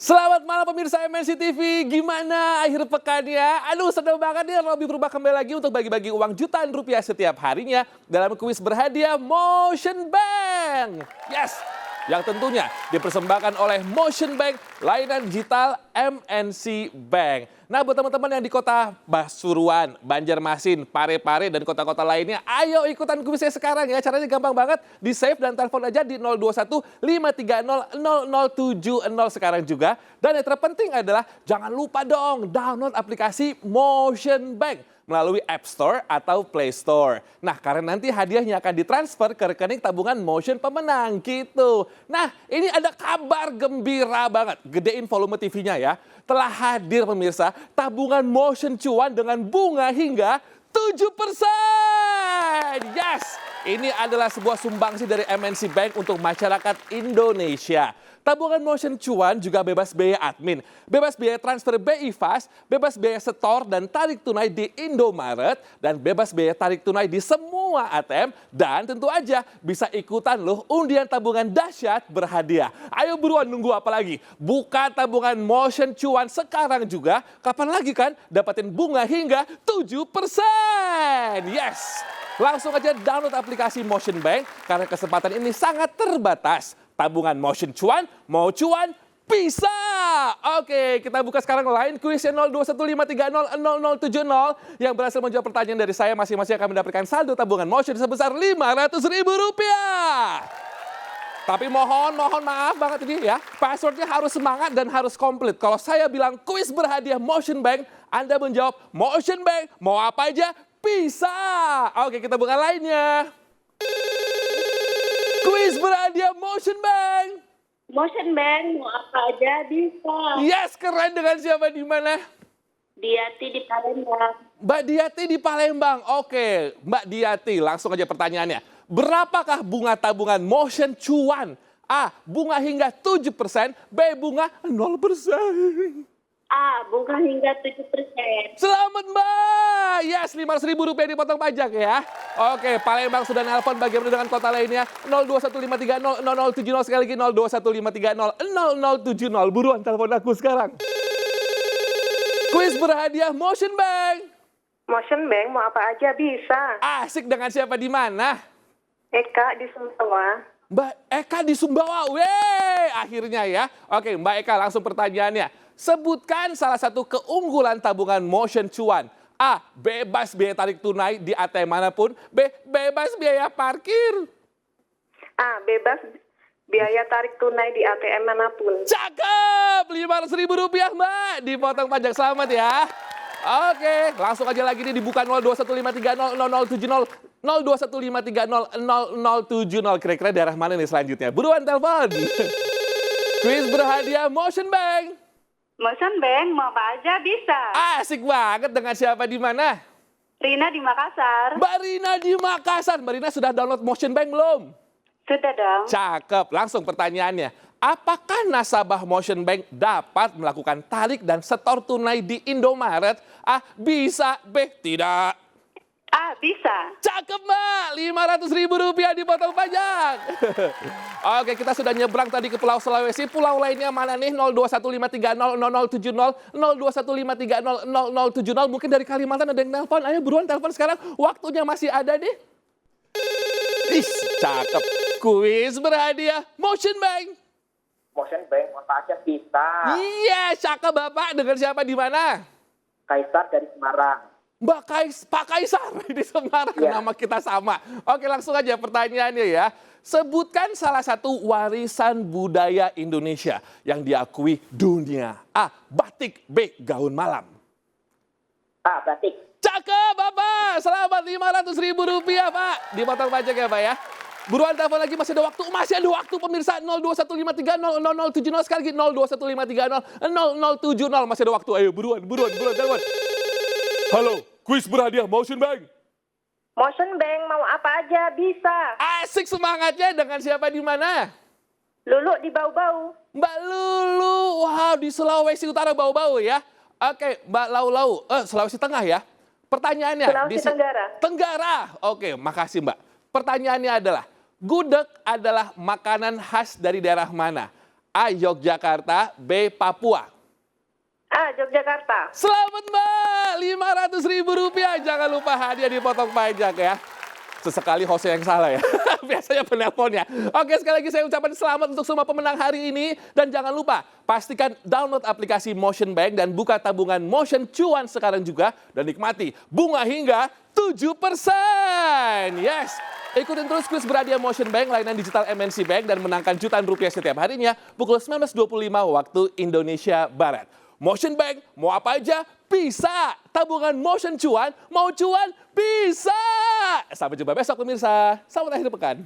Selamat malam pemirsa MNC TV, gimana akhir pekannya? Aduh seneng banget nih Robby berubah kembali lagi untuk bagi-bagi uang jutaan rupiah setiap harinya dalam kuis berhadiah Motion Bank. Yes, yang tentunya dipersembahkan oleh Motion Bank, layanan digital MNC Bank. Nah buat teman-teman yang di kota Pasuruan, Banjarmasin, Parepare, dan kota-kota lainnya, ayo ikutan kuisnya sekarang ya. Caranya gampang banget, di save dan telepon aja di 021 530 0070 sekarang juga. Dan yang terpenting adalah jangan lupa dong download aplikasi Motion Bank melalui App Store atau Play Store. Nah, karena nanti hadiahnya akan ditransfer ke rekening tabungan Motion pemenang gitu. Nah, ini ada kabar gembira banget. Gedein volume TV-nya ya. Telah hadir pemirsa tabungan Motion cuan dengan bunga hingga 7%. Yes, ini adalah sebuah sumbangsi dari MNC Bank untuk masyarakat Indonesia. Tabungan Motion cuan juga bebas biaya admin, bebas biaya transfer BI Fast, bebas biaya setor dan tarik tunai di Indomaret, dan bebas biaya tarik tunai di semua ATM, dan tentu aja bisa ikutan loh undian tabungan dahsyat berhadiah. Ayo buruan nunggu apa lagi? Buka tabungan Motion cuan sekarang juga, kapan lagi kan dapatin bunga hingga 7%. Yes! Langsung aja download aplikasi Motion Bank karena kesempatan ini sangat terbatas. Tabungan Motion cuan, mau cuan, bisa! Oke, kita buka sekarang line kuisnya 0215300070 yang berhasil menjawab pertanyaan dari saya masing-masing akan mendapatkan saldo tabungan Motion sebesar Rp500.000. Tapi mohon maaf banget ini ya, passwordnya harus semangat dan harus komplit. Kalau saya bilang kuis berhadiah Motion Bank, Anda menjawab Motion Bank, mau apa aja, bisa! Oke, kita buka line-nya. Kuis berhadiah Motion Bank. Motion Bank, mau apa aja bisa. Yes, keren. Dengan siapa di mana? Diati di Palembang. Mbak Diati di Palembang. Oke, Mbak Diati, langsung aja pertanyaannya. Berapakah bunga tabungan Motion cuan? A. Bunga hingga 7%. B. Bunga 0%. A. Bunga hingga 7%. Selamat Mbak. Yes, Rp500.000 dipotong pajak ya. Oke, Palembang sudah nelpon. Bagaimana dengan kota lainnya? 0215300070 sekali lagi 0215300070. Buruan telepon aku sekarang. Kuis berhadiah Motion Bank. Motion Bank mau apa aja bisa. Asik, dengan siapa di mana? Eka di Sumbawa. Mbak Eka di Sumbawa. Weh, akhirnya ya. Oke, Mbak Eka langsung pertanyaannya. Sebutkan salah satu keunggulan tabungan Motion cuan. A. Bebas biaya tarik tunai di ATM manapun. B. Bebas biaya parkir. A. Bebas biaya tarik tunai di ATM manapun. Cakep! Rp500.000 Mbak. Dipotong pajak, selamat ya. Oke, langsung aja lagi nih dibuka 0215300070. 0215300070. Kira-kira daerah mana nih selanjutnya? Buruan telepon. Kuis berhadiah Motion Bank. Motion Bank mau apa aja bisa. Asik banget. Dengan siapa di mana? Rina di Makassar. Mbak Rina di Makassar. Mbak Rina sudah download Motion Bank belum? Sudah dong. Cakep. Langsung pertanyaannya. Apakah nasabah Motion Bank dapat melakukan tarik dan setor tunai di Indomaret? A. Bisa. B. Tidak. A. Bisa. Cakep Mbak, Rp500.000 dipotong pajak. Oke, kita sudah nyebrang tadi ke Pulau Sulawesi. Pulau lainnya mana nih? 0215300070, 0215300070. Mungkin dari Kalimantan ada yang telepon. Ayo buruan telepon sekarang, waktunya masih ada nih. Ih, cakep. Kuis berhadiah Motion Bank. Motion Bank apa aja bisa. Iya, cakep Bapak. Dengan siapa di mana? Kaisar dari Semarang. Pak Kaisar di Semarang, Ya. nama kita sama. Oke, langsung aja pertanyaannya ya. Sebutkan salah satu warisan budaya Indonesia yang diakui dunia. A. Batik. B. Gaun malam. A. Batik. Cakep Bapak, selamat Rp500.000 Pak. Dipotong pajak ya Pak ya. Buruan telepon lagi, masih ada waktu pemirsa. 0215300070 sekali lagi 0215300070. Masih ada waktu, ayo buruan telepon. Halo, kuis berhadiah Motion Bank. Motion Bank mau apa aja bisa. Asik semangatnya. Dengan siapa di mana? Lulu di Bau-Bau. Mbak Lulu. Wow, di Sulawesi Utara Bau-Bau ya. Oke, Mbak Lau-Lau. Sulawesi Tengah ya. Pertanyaannya. Sulawesi Tenggara. Tenggara. Oke, makasih Mbak. Pertanyaannya adalah, gudeg adalah makanan khas dari daerah mana? A. Yogyakarta, B. Papua. A. Yogyakarta. Selamat Mbak, Rp500.000. Jangan lupa hadiah dipotong pajak ya. Sesekali hostnya yang salah ya. Biasanya penelponnya. Oke, sekali lagi saya ucapkan selamat untuk semua pemenang hari ini. Dan jangan lupa, pastikan download aplikasi Motion Bank dan buka tabungan Motion Cuan sekarang juga. Dan nikmati bunga hingga 7%. Yes! Ikutin terus kuis berhadiah Motion Bank, layanan digital MNC Bank, dan menangkan jutaan rupiah setiap harinya pukul 19.25 waktu Indonesia Barat. Motion Bank, mau apa aja bisa. Tabungan Motion Cuan, mau cuan bisa. Sampai jumpa besok pemirsa. Selamat akhir pekan.